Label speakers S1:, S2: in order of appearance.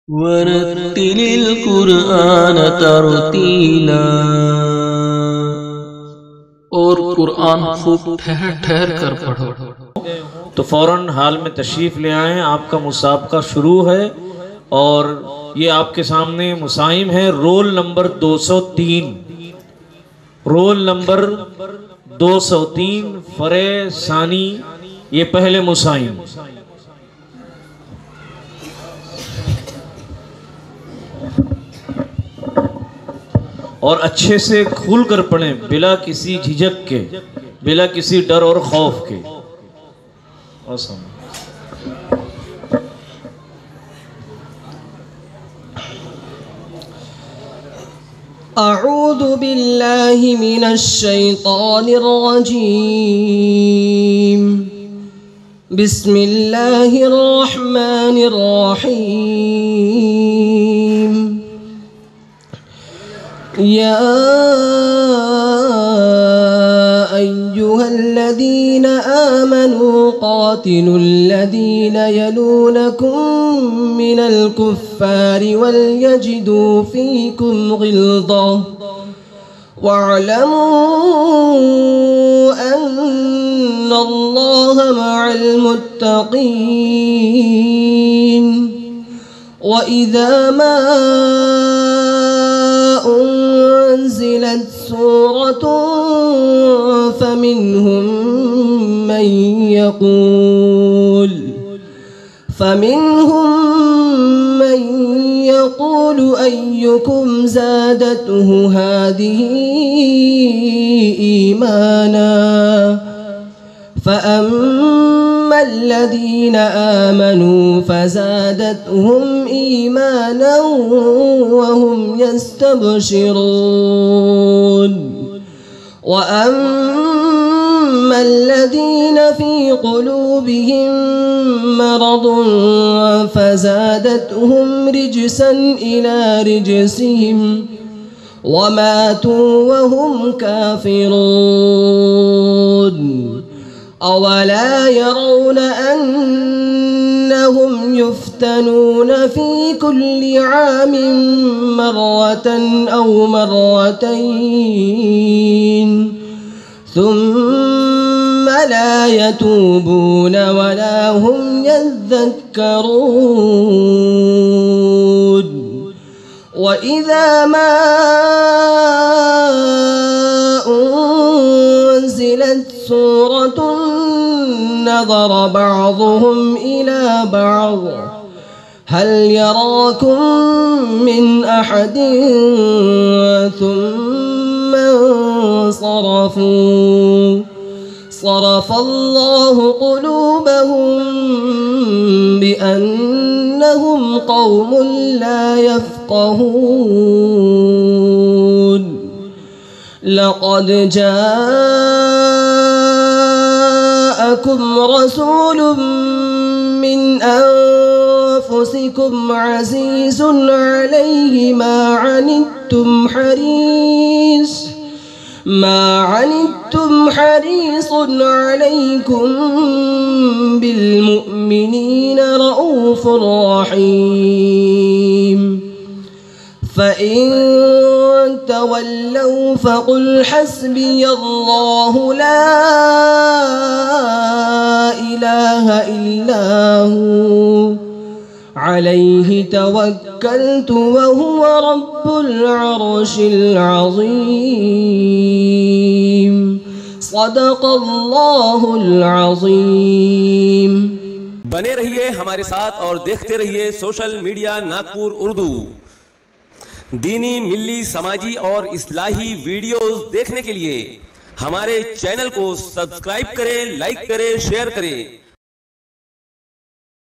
S1: वरत्तिलिल कुरआन तरतीला। और कुरआन खूब ठहर ठहर कर पढ़ो।
S2: तो फौरन हाल में तशरीफ़ ले आएँ, आपका मुसाबका शुरू है। और ये आपके सामने मुसाहिम है, रोल नंबर 203, रोल नंबर 203 फरे सानी, ये पहले मुसाहिम। और अच्छे से खुल कर पढ़ें, बिला किसी झिझक के, बिला किसी डर और खौफ के।
S3: अऊज़ु बिल्लाहि मिनश शैतानिर रजीम। बिस्मिल्लाहिर रहमानिर रहीम। या अय्युहल्लज़ीना आमनू क़ातिलुल्लज़ीना यलूनकुम मिनल कुफ़्फ़ारि वलयजिदू फ़ीकुम ग़िल्ज़ा वअलमू अन्नल्लाहा मअल मुत्तक़ीन। वइज़ा मा उन्ज़िलत सूरतुन फमिनहुम मन यक़ूलु अय्युकुम ज़ादतहु हाज़िही ईमाना फ़अम्मा الذين آمنوا فزادتهم إيمانا وهم يستبشرون وأما الذين في قلوبهم مرض فزادتهم رجسا إلى رجسهم وماتوا وهم كافرون أولا يرون أنهم يفتنون في كل عام مرة أو مرتين ثم لا يتوبون ولا هم يذكرون وإذا ما أنزلت سورة نظر بعضهم إلى بعض هل يراكم من أحد ثم انصرفوا صرف الله قلوبهم بأنهم قوم لا يفقهون لقد جاءكم رسول من أنفسكم عزيز عليه ما عنتم حريص عليكم بالمؤمنين رؤوف رحيم فإن تولوا فقل حسبي الله لا إله إلا هو عليه توكلت وهو رب العرش العظيم صدق الله العظيम।
S4: बने रहिए हमारे साथ और देखते रहिए सोशल मीडिया नागपुर उर्दू। दीनी, मिल्ली, समाजी और इस्लाही वीडियोस देखने के लिए हमारे चैनल को सब्सक्राइब करें, लाइक करें, शेयर करें।